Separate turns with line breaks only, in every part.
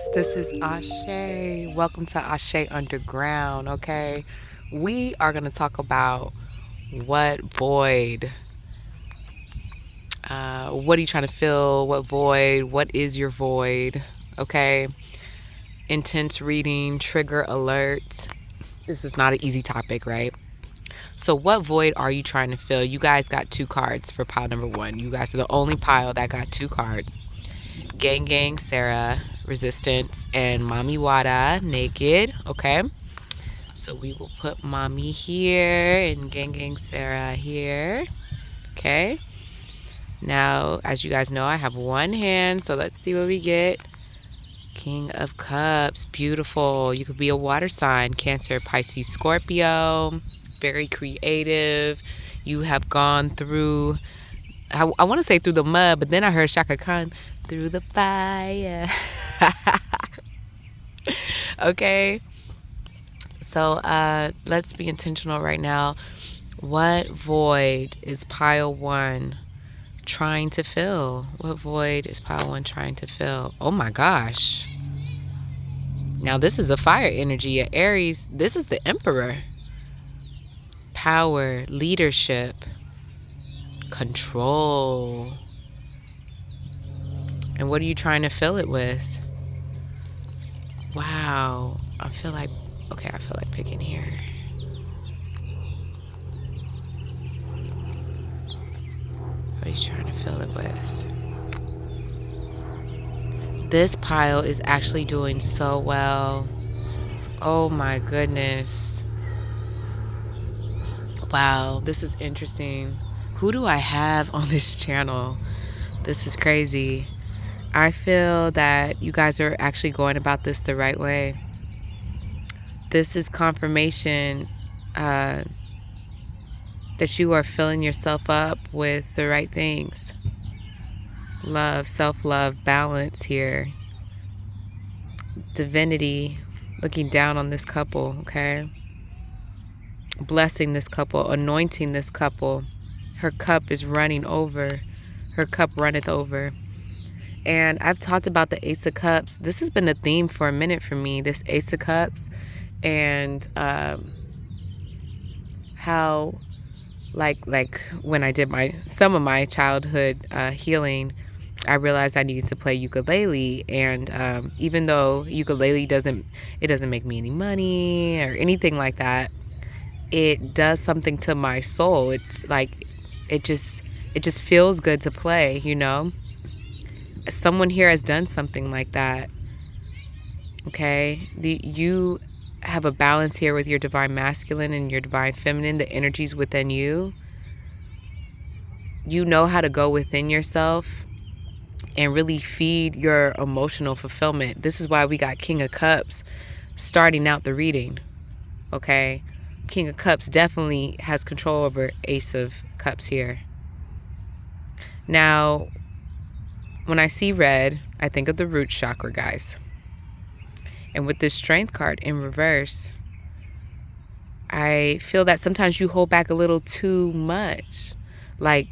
guys, this is Asè. Welcome to Asè'Underground, okay? We are going to talk about what void. What are you trying to fill? What void? What is your void? Okay? Intense reading, trigger alert. This is not an easy topic, right? So what void are you trying to fill? You guys got 2 cards for pile number 1. You guys are the only pile that got 2 cards. Gang Gang Sarah, Resistance, and Mommy Wada, Naked, okay? So we will put Mommy here and Gang Gang Sarah here, okay? Now, as you guys know, I have one hand, so let's see what we get. King of Cups, beautiful. You could be a water sign, Cancer, Pisces, Scorpio, very creative. You have gone through, I want to say through the mud, but then I heard Chakra Khan, through the fire. Okay, so let's be intentional right now. What void is pile 1 trying to fill? What void is pile 1 trying to fill? Oh my gosh. Now this is a fire energy, a Aries. This is the Emperor. Power, leadership, control. And what are you trying to fill it with? Wow. I feel like picking here. What are you trying to fill it with? This pile is actually doing so well. Oh my goodness. Wow, this is interesting. Who do I have on this channel? This is crazy. I feel that you guys are actually going about this the right way. This is confirmation that you are filling yourself up with the right things. Love, self-love, balance here. Divinity looking down on this couple, okay? Blessing this couple, anointing this couple. Her cup is running over. Her cup runneth over. And I've talked about the Ace of Cups. This has been a theme for a minute for me, this Ace of Cups. And how, like when I did some of my childhood healing, I realized I needed to play ukulele. And even though ukulele doesn't make me any money or anything like that, it does something to my soul. It just feels good to play, you know? Someone here has done something like that. Okay? You have a balance here with your divine masculine and your divine feminine, the energies within you. You know how to go within yourself and really feed your emotional fulfillment. This is why we got King of Cups starting out the reading. Okay? King of Cups definitely has control over Ace of Cups here. Now, when I see red, I think of the root chakra, guys. And with this Strength card in reverse, I feel that sometimes you hold back a little too much. Like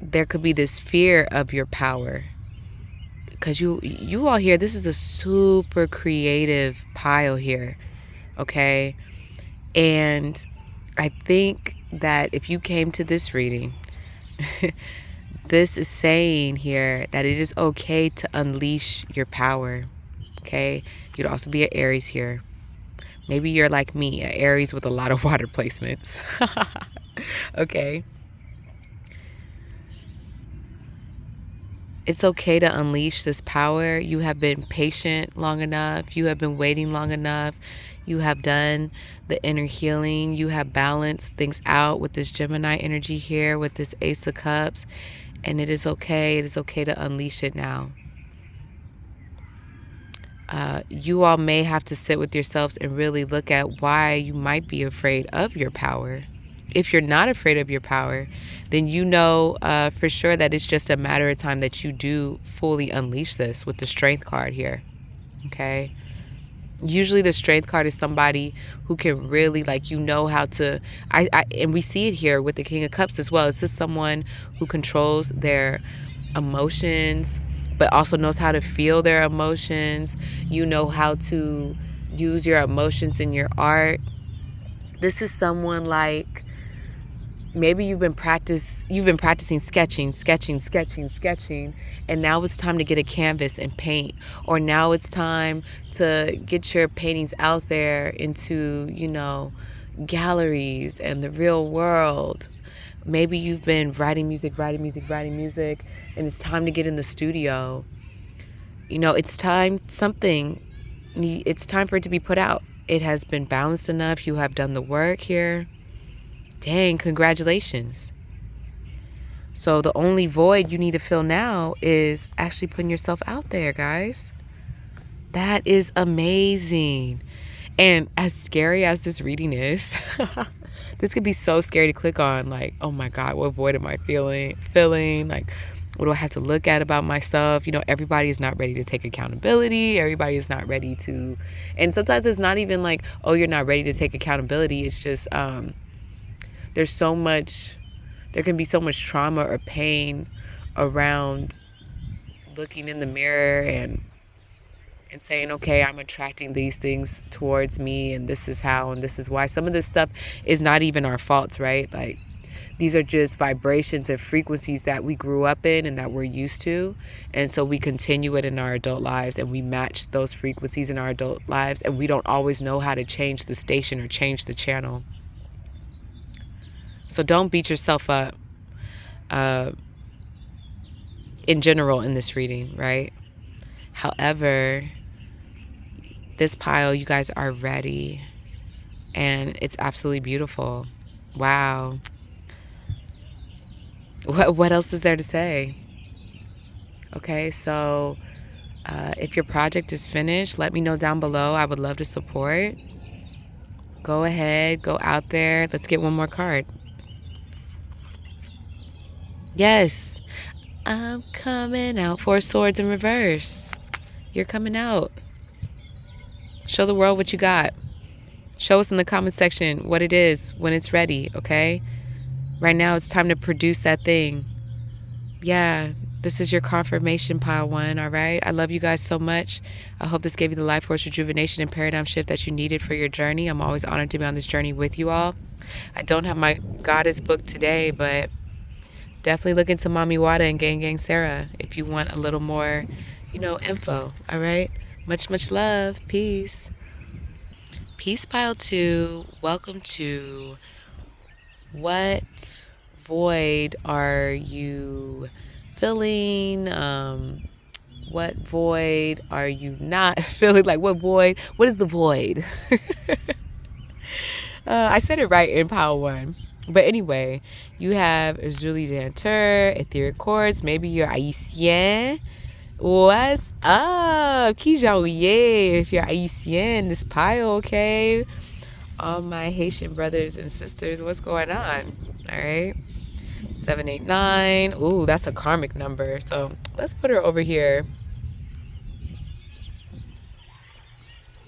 there could be this fear of your power. Because you all here, this is a super creative pile here. Okay? And I think that if you came to this reading, this is saying here that it is okay to unleash your power, okay? You could also be an Aries here. Maybe you're like me, an Aries with a lot of water placements. Okay? It's okay to unleash this power. You have been patient long enough. You have been waiting long enough. You have done the inner healing. You have balanced things out with this Gemini energy here, with this Ace of Cups. And it is okay. It is okay to unleash it now. You all may have to sit with yourselves and really look at why you might be afraid of your power. If you're not afraid of your power, then you know for sure that it's just a matter of time that you do fully unleash this with the Strength card here. Okay? Usually the Strength card is somebody who can really, like, you know how to, and we see it here with the King of Cups as well. It's just someone who controls their emotions, but also knows how to feel their emotions. You know how to use your emotions in your art. This is someone like, maybe you've been practicing sketching, and now it's time to get a canvas and paint. Or now it's time to get your paintings out there into, galleries and the real world. Maybe you've been writing music, and it's time to get in the studio. It's time for it to be put out. It has been balanced enough. You have done the work here. Dang, congratulations. So the only void you need to fill now is actually putting yourself out there, guys. That is amazing. And as scary as this reading is, this could be so scary to click on. Like, oh my God, what void am I feeling? Like, what do I have to look at about myself? Everybody is not ready to take accountability. Everybody is not ready to, and sometimes it's not even like, oh, you're not ready to take accountability. It's just, there can be so much trauma or pain around looking in the mirror and saying, okay, I'm attracting these things towards me, and this is how, and this is why. Some of this stuff is not even our faults, right? Like, these are just vibrations and frequencies that we grew up in and that we're used to. And so we continue it in our adult lives, and we match those frequencies in our adult lives, and we don't always know how to change the station or change the channel. So don't beat yourself up in general in this reading, right? However, this pile, you guys are ready, and it's absolutely beautiful. Wow. What else is there to say? Okay, so if your project is finished, let me know down below. I would love to support. Go ahead, go out there. Let's get one more card. Yes, I'm coming out. 4 swords in reverse. You're coming out. Show the world what you got. Show us in the comment section what it is when it's ready, okay? Right now it's time to produce that thing. Yeah, this is your confirmation, pile 1, all right? I love you guys so much. I hope this gave you the life force rejuvenation and paradigm shift that you needed for your journey. I'm always honored to be on this journey with you all. I don't have my goddess book today, but definitely look into Mommy Wada and Gang Sarah if you want a little more, info, all right? Much, much love. Peace. Peace, pile 2. Welcome to what void are you filling? What void are you not feeling? Like, what void? What is the void? I said it right in pile 1. But anyway, you have Julie Danteur, etheric chords. Maybe you're Haitian. What's up? Kijaouye, if you're Haitian, this pile, okay? All my Haitian brothers and sisters, what's going on? All right. 789. Ooh, that's a karmic number. So let's put her over here.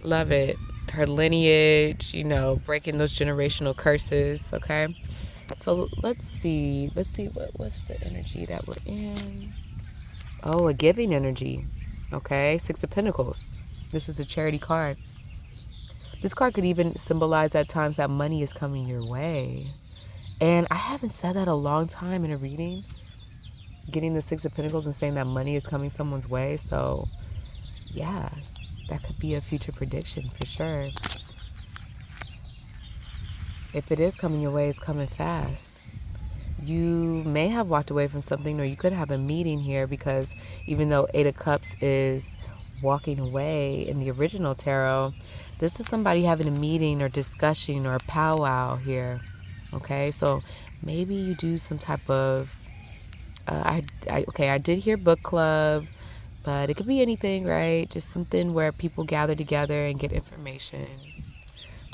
Love it. Her lineage, breaking those generational curses, okay? So let's see what's the energy that we're in. Oh, a giving energy. Okay, 6 of Pentacles. This is a charity card. This card could even symbolize at times that money is coming your way. And I haven't said that a long time in a reading. Getting the 6 of Pentacles and saying that money is coming someone's way. So, yeah, that could be a future prediction for sure. If it is coming your way, it's coming fast. You may have walked away from something, or you could have a meeting here, because even though 8 of Cups is walking away in the original tarot, this is somebody having a meeting or discussion or a powwow here. Okay, so maybe you do some type of I did hear book club, but it could be anything, right? Just something where people gather together and get information.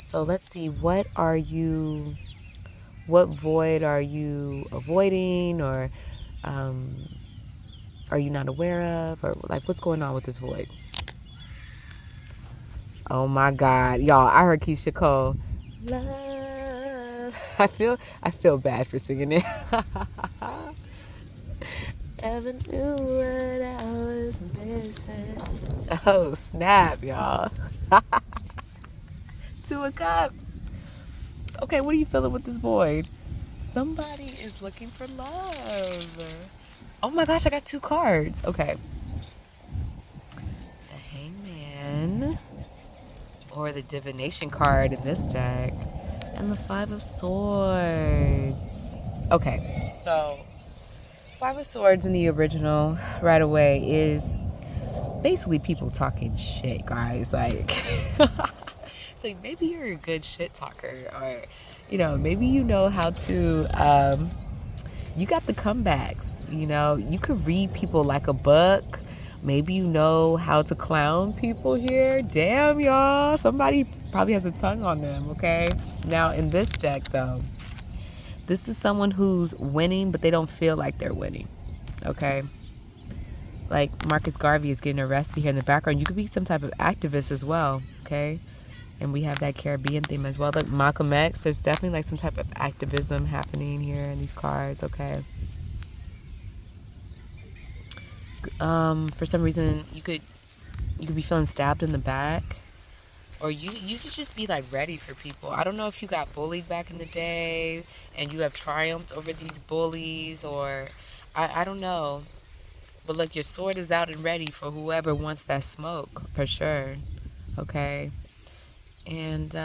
So let's see, what void are you avoiding, or are you not aware of, or like, what's going on with this void? Oh my God, y'all, I heard Keisha Cole, love. I feel bad for singing it. ever knew what I was missing. Oh, snap, y'all. Two of Cups. Okay, what are you feeling with this void? Somebody is looking for love. Oh my gosh, I got 2 cards. Okay. The Hangman, or the Divination card in this deck, and the 5 of Swords. Okay, so 5 of Swords in the original right away is basically people talking shit, guys. Like, so maybe you're a good shit talker, or, you know, maybe you know how to, you got the comebacks, you know, you could read people like a book. Maybe you know how to clown people here. Damn, y'all. Somebody probably has a tongue on them, okay? Now, in this deck, though, this is someone who's winning, but they don't feel like they're winning, okay? Like Marcus Garvey is getting arrested here in the background. You could be some type of activist as well, okay? And we have that Caribbean theme as well. Like Malcolm X, there's definitely like some type of activism happening here in these cards, okay? For some reason, you could be feeling stabbed in the back, or you could just be like ready for people. I don't know if you got bullied back in the day and you have triumphed over these bullies, or I don't know. But look, your sword is out and ready for whoever wants that smoke, for sure. Okay. And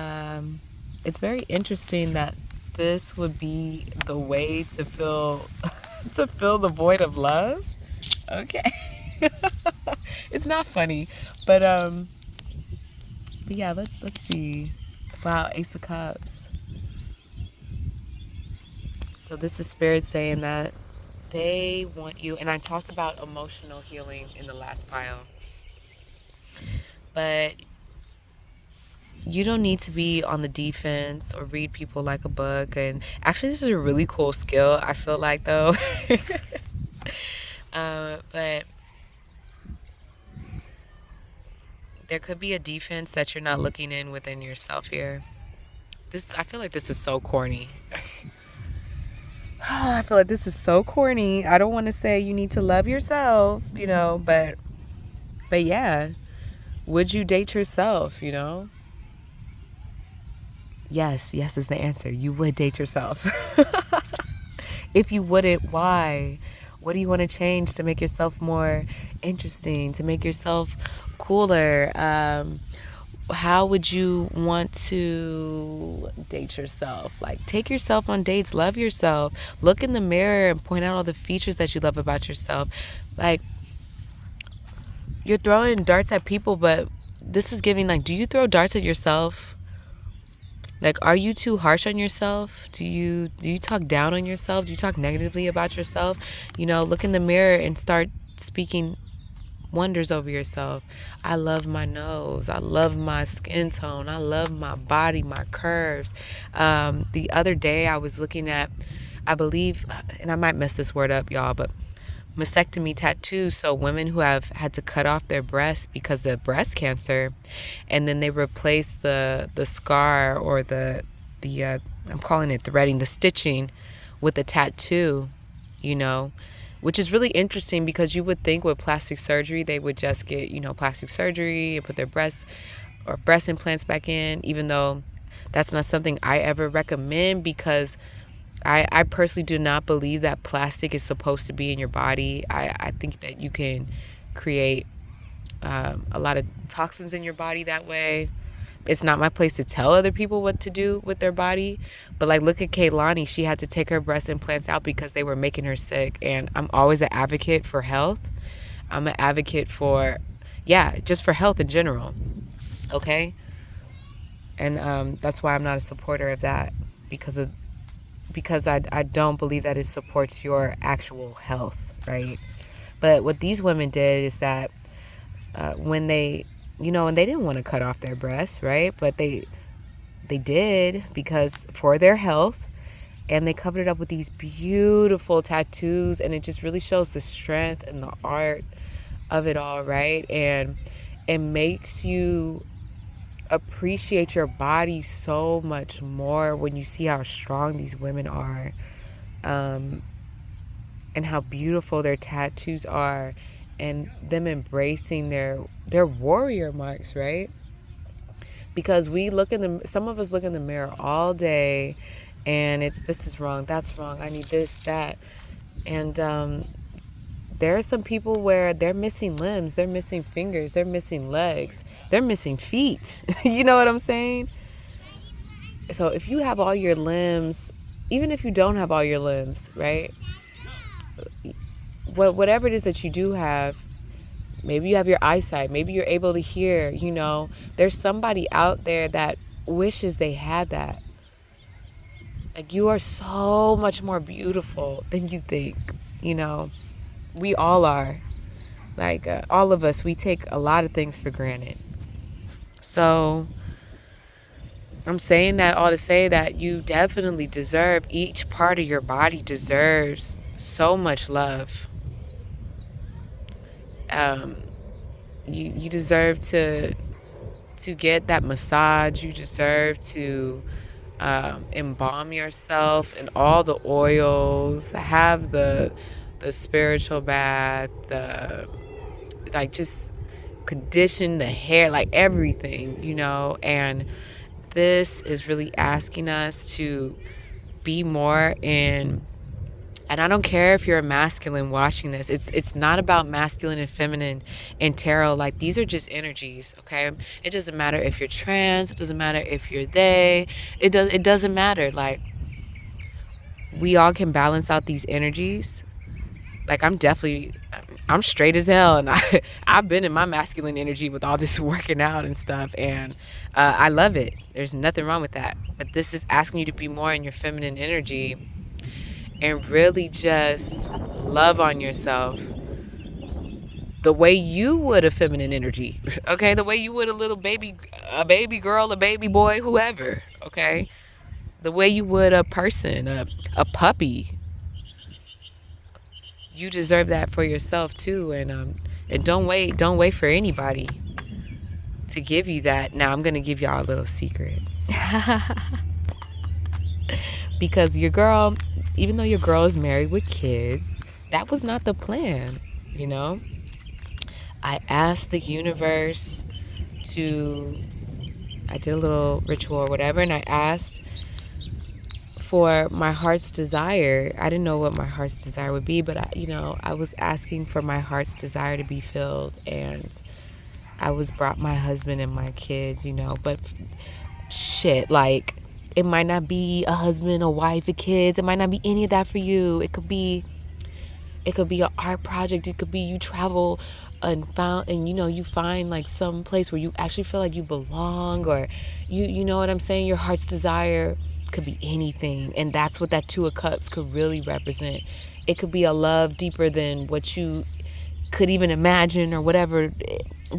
it's very interesting that this would be the way to fill to fill the void of love. Okay. It's not funny, but yeah, let's see. Wow, Ace of Cups. So this is Spirit saying that they want you, and I talked about emotional healing in the last pile, but you don't need to be on the defense or read people like a book. And actually, this is a really cool skill, I feel like, though. But there could be a defense that you're not looking in within yourself here. I feel like this is so corny. I feel like this is so corny. I don't want to say you need to love yourself, you know, but yeah, would you date yourself, you know? Yes is the answer. You would date yourself. If you wouldn't, why? What do you want to change to make yourself more interesting, to make yourself cooler? How would you want to date yourself? Like, take yourself on dates, love yourself, look in the mirror and point out all the features that you love about yourself. Like, you're throwing darts at people, but this is giving, like, do you throw darts at yourself? Like, are you too harsh on yourself? Do you talk down on yourself? Do you talk negatively about yourself? You know, look in the mirror and start speaking wonders over yourself. I love my nose. I love my skin tone. I love my body, my curves. The other day I was looking at, I believe, and I might mess this word up, y'all, but mastectomy tattoos. So women who have had to cut off their breasts because of breast cancer, and then they replace the scar, or the I'm calling it threading, the stitching, with a tattoo, you know, which is really interesting, because you would think with plastic surgery they would just get, you know, plastic surgery and put their breast implants back in, even though that's not something I ever recommend, because I personally do not believe that plastic is supposed to be in your body. I think that you can create a lot of toxins in your body that way. It's not my place to tell other people what to do with their body. But like, look at Kaylani. She had to take her breast implants out because they were making her sick. And I'm always an advocate for health. I'm an advocate for, just for health in general. Okay? And that's why I'm not a supporter of that, because I don't believe that it supports your actual health, right? But what these women did is that when they, you know, and they didn't want to cut off their breasts, right? But they did, because for their health, and they covered it up with these beautiful tattoos, and it just really shows the strength and the art of it all, right? And it makes you appreciate your body so much more when you see how strong these women are. and how beautiful their tattoos are, and them embracing their warrior marks, right? Because some of us look in the mirror all day, and it's, this is wrong, that's wrong, I need this, that. And there are some people where they're missing limbs, they're missing fingers, they're missing legs, they're missing feet. You know what I'm saying? So if you have all your limbs, even if you don't have all your limbs, right? Whatever it is that you do have, maybe you have your eyesight, maybe you're able to hear, there's somebody out there that wishes they had that. Like, you are so much more beautiful than you think, we all are. Like, all of us, we take a lot of things for granted. So I'm saying that all to say that you definitely deserve, each part of your body deserves so much love. You deserve to get that massage. You deserve to embalm yourself in all the oils, have the spiritual bath, just condition the hair, like everything, and this is really asking us to be more in. And I don't care if you're a masculine watching this. It's not about masculine and feminine in tarot. Like, these are just energies, okay? It doesn't matter if you're trans. It doesn't matter if you're they. It doesn't matter. Like, we all can balance out these energies. Like, I'm straight as hell, and I've been in my masculine energy with all this working out and stuff, and I love it. There's nothing wrong with that. But this is asking you to be more in your feminine energy and really just love on yourself the way you would a feminine energy, okay? The way you would a baby girl, a baby boy, whoever, okay? The way you would a person, a puppy. You deserve that for yourself too, and don't wait for anybody to give you that. Now I'm gonna give y'all a little secret. Because your girl, even though your girl is married with kids, that was not the plan, I asked the universe I did a little ritual or whatever, and I asked for my heart's desire. I didn't know what my heart's desire would be, but I was asking for my heart's desire to be filled, and I was brought my husband and my kids, but shit, like, it might not be a husband, a wife, a kids. It might not be any of that for you. It could be an art project. It could be you travel and you find like some place where you actually feel like you belong, or you know what I'm saying? Your heart's desire could be anything. And that's what that Two of Cups could really represent. It could be a love deeper than what you could even imagine, or whatever,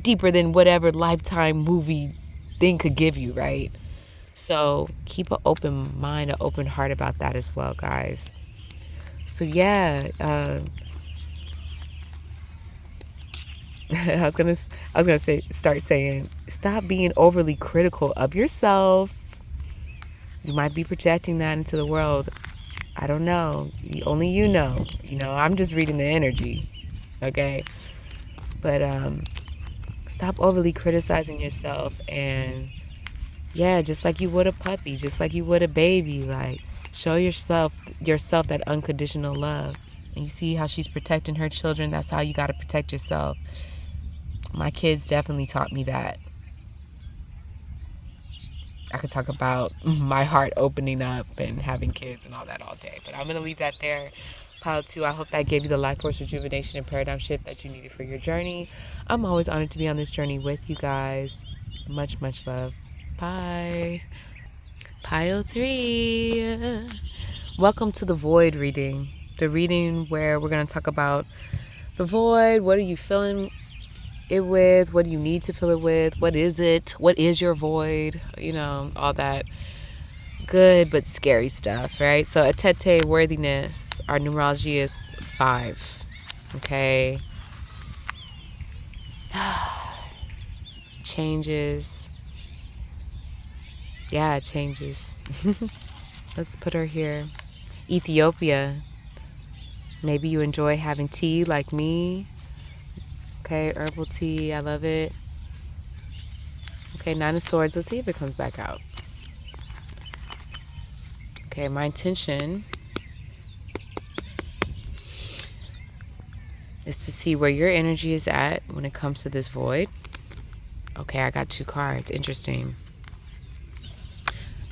deeper than whatever Lifetime movie thing could give you, right? So keep an open mind, an open heart about that as well, guys. So yeah, I was gonna start saying, stop being overly critical of yourself. You might be projecting that into the world. I don't know. Only you know. I'm just reading the energy, okay? But stop overly criticizing yourself, and yeah, just like you would a puppy, just like you would a baby, like, show yourself that unconditional love. And you see how she's protecting her children? That's how you got to protect yourself. My kids definitely taught me that. I could talk about my heart opening up and having kids and all that all day, but I'm going to leave that there. Pile 2, I hope that gave you the life force rejuvenation and paradigm shift that you needed for your journey. I'm always honored to be on this journey with you guys. Much, much love. Bye. Pile 3. Welcome to the void reading. The reading where we're going to talk about the void. What are you filling it with? What do you need to fill it with? What is it? What is your void? All that good but scary stuff, right? So Asè'Underground worthiness, our numerology is 5. Okay. Changes. Yeah, it changes. Let's put her here. Ethiopia. Maybe you enjoy having tea like me. Okay, herbal tea, I love it. Okay, Nine of Swords. Let's see if it comes back out. Okay, my intention is to see where your energy is at when it comes to this void. Okay, I got 2 cards. Interesting.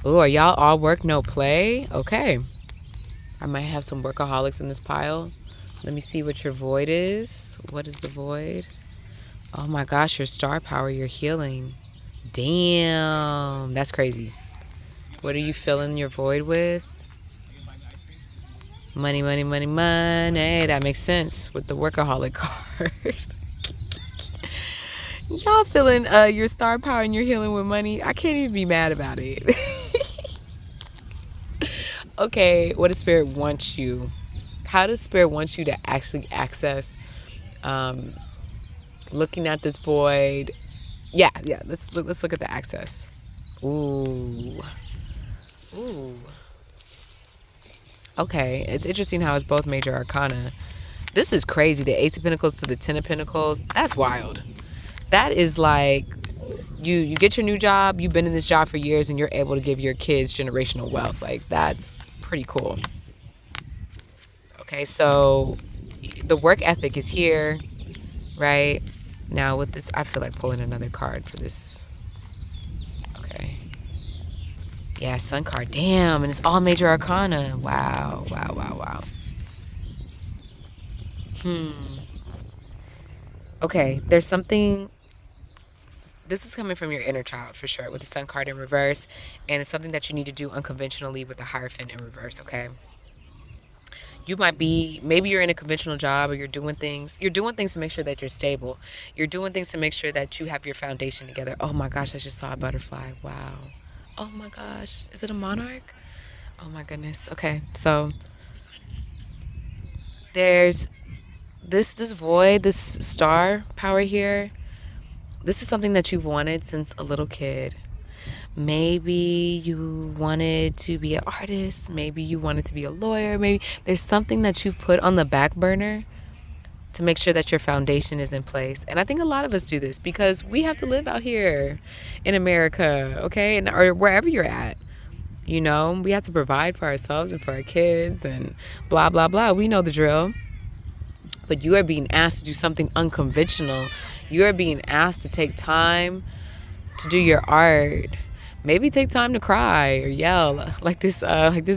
Ooh, are y'all all work, no play? Okay. I might have some workaholics in this pile. Let me see what your void is. What is the void? Oh my gosh, your star power, your healing. Damn, that's crazy. What are you filling your void with? Money, money, money, money. That makes sense with the workaholic card. Y'all filling your star power and your healing with money. I can't even be mad about it. Okay, what does Spirit want you? How does Spirit want you to actually access looking at this void? Yeah, let's look at the access. Ooh. Okay, it's interesting how it's both major arcana. This is crazy. The Ace of Pentacles to the Ten of Pentacles. That's wild. That is like you get your new job, you've been in this job for years, and you're able to give your kids generational wealth. Like, that's pretty cool. Okay, so the work ethic is here, right? Now with this, I feel like pulling another card for this. Okay. Yeah, Sun card. Damn, and it's all major arcana. Wow. Okay, there's something. This is coming from your inner child for sure, with the Sun card in reverse, and it's something that you need to do unconventionally with the Hierophant in reverse. Okay. You might be, maybe you're in a conventional job, or you're doing things to make sure that you're stable. You're doing things to make sure that you have your foundation together. Oh my gosh, I just saw a butterfly. Wow. Oh my gosh. Is it a monarch? Oh my goodness. Okay. So there's this void, this star power here. This is something that you've wanted since a little kid. Maybe you wanted to be an artist. Maybe you wanted to be a lawyer. Maybe there's something that you've put on the back burner to make sure that your foundation is in place. And I think a lot of us do this because we have to live out here in America, okay? And or wherever you're at. You know, we have to provide for ourselves and for our kids and blah, blah, blah. We know the drill. But you are being asked to do something unconventional. You are being asked to take time to do your art. Maybe take time to cry or yell like this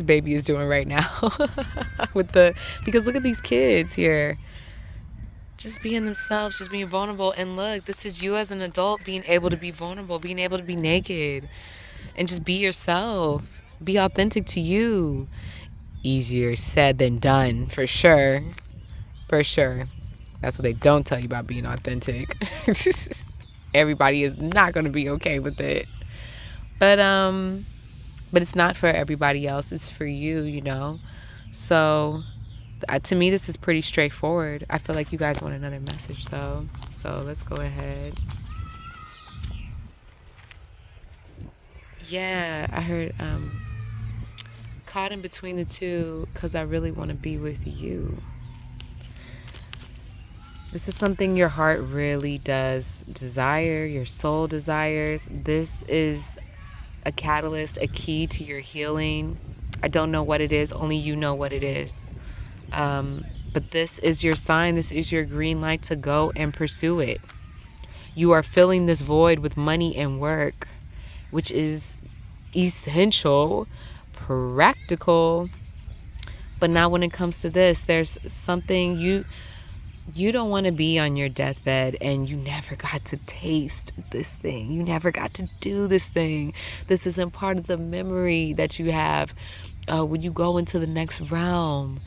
baby is doing right now. Because look at these kids here. Just being themselves, just being vulnerable. And look, this is you as an adult being able to be vulnerable, being able to be naked and just be yourself. Be authentic to you. Easier said than done, for sure. For sure. That's what they don't tell you about being authentic. Everybody is not going to be okay with it. But it's not for everybody else. It's for you, you know. So to me, this is pretty straightforward. I feel like you guys want another message, though. So let's go ahead. Yeah, I heard caught in between the two because I really want to be with you. This is something your heart really does desire, your soul desires. This is a catalyst, a key to your healing. I don't know what it is, only you know what it is. But this is your sign, this is your green light to go and pursue it. You are filling this void with money and work, which is essential, practical. But now when it comes to this, there's something you don't want to be on your deathbed and you never got to taste this thing. You never got to do this thing. This isn't part of the memory that you have when you go into the next realm.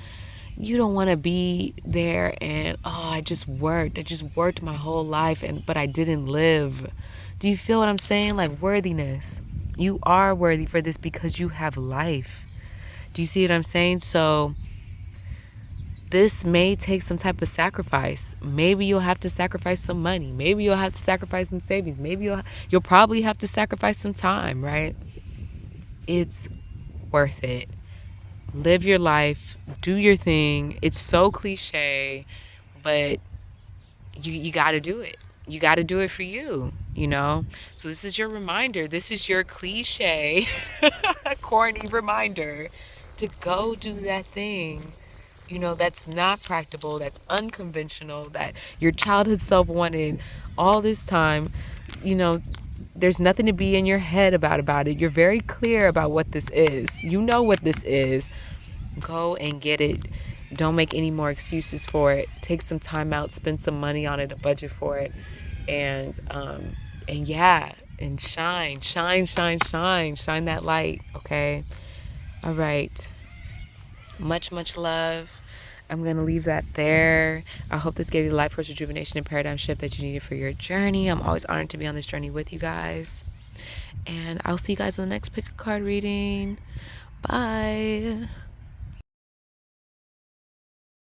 You don't want to be there and, I just worked my whole life, but I didn't live. Do you feel what I'm saying? Like worthiness. You are worthy for this because you have life. Do you see what I'm saying? So this may take some type of sacrifice. Maybe you'll have to sacrifice some money. Maybe you'll have to sacrifice some savings. Maybe you'll probably have to sacrifice some time, right? It's worth it. live your life, do your thing. It's so cliche, but you got to do it. You got to do it for you, you know? So this is your reminder. This is your cliche, corny reminder to go do that thing, you know, that's not practical, that's unconventional, that your childhood self wanted all this time. You know, there's nothing to be in your head about it. You're very clear about what this is. You know what this is. Go and get it. Don't make any more excuses for it. Take some time out, spend some money on it, a budget for it, and yeah, and shine that light. Okay. All right. Much love. I'm going to leave that there. I hope this gave you the life force rejuvenation and paradigm shift that you needed for your journey. I'm always honored to be on this journey with you guys. And I'll see you guys in the next pick a card reading. Bye.